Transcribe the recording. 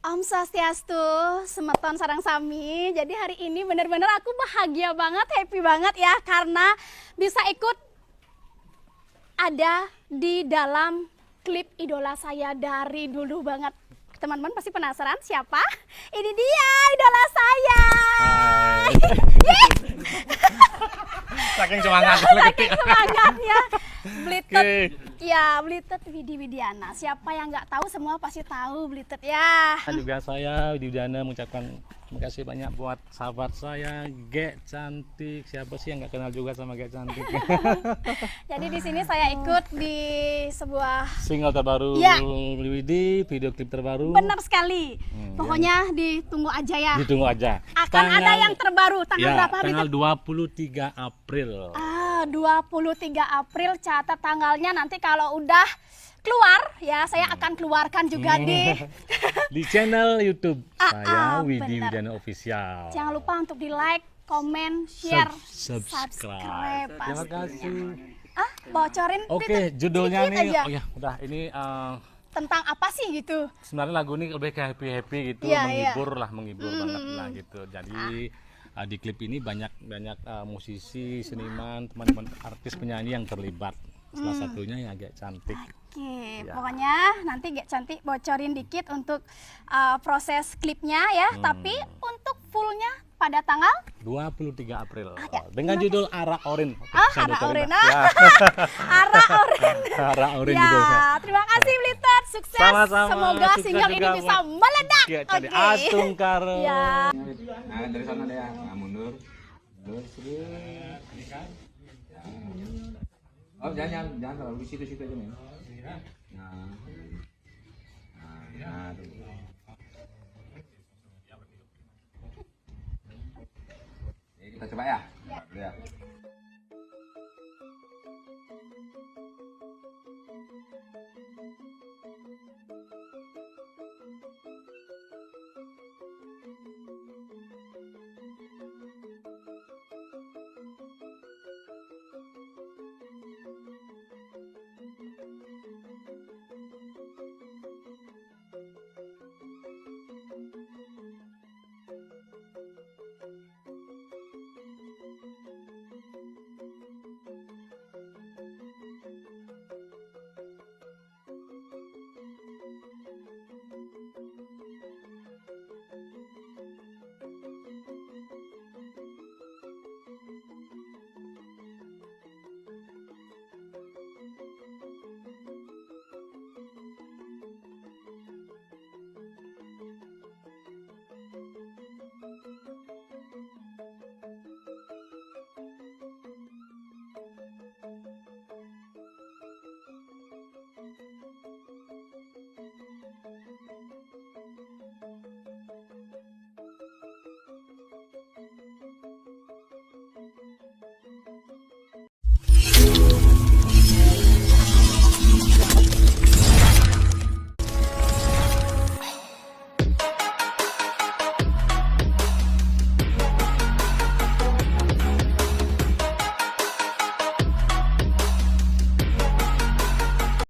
Om Swastiastu, Semeton Sarang Sami. Jadi hari ini bener-bener aku bahagia banget, happy banget ya karena bisa ikut ada di dalam klip idola saya dari dulu banget. Teman-teman pasti penasaran siapa? Ini dia idola saya. Saking semangat, Saking semangatnya. Blitet, ya Blitet Widi Widiana. Siapa yang nggak tahu semua pasti tahu Blitet ya. juga saya Widi Widiana mengucapkan terima kasih banyak buat sahabat saya Gek Cantik. Siapa sih yang nggak kenal juga sama Gek Cantik? Jadi di sini saya ikut di sebuah Single terbaru Ya. Widi, video klip terbaru. benar sekali. Pokoknya ditunggu aja ya. Ditunggu aja. Akan ada yang terbaru tanggal ya, berapa tanggal Blitet? 23 April. 23 April, catat tanggalnya nanti kalau udah keluar ya saya akan keluarkan juga Di channel YouTube saya Widi bener. Widiana Official. Jangan lupa untuk di like, komen, share, Subscribe. Terima pastinya. kasih. Bocorin Oke, Blitet, judulnya sedikit nih, aja. oh ya udah ini Tentang apa sih gitu? sebenarnya lagu ini lebih ke happy gitu, Iya, menghibur lah, menghibur banget lah gitu. Jadi di klip ini banyak musisi, seniman, teman-teman artis penyanyi yang terlibat. Salah satunya yang agak cantik. Oke, Ya. pokoknya nanti Gek Cantik bocorin dikit untuk proses klipnya ya. Tapi untuk fullnya pada tanggal 23 April ya. dengan judul Ara Orin. Ara Orin. Ya. Ara Orin. Ara Orin judulnya. Ya, terima kasih Blitet, sukses. Sama-sama, Semoga sukses single ini juga bisa buat meledak. Gek Cantik. Atung karo. Ya. Nah, dari sana deh ya. Nah, mundur. Sedikit. Oh, jangan terlalu di situ aja, men. Nah, tuh. Oke, kita coba ya. Lihat.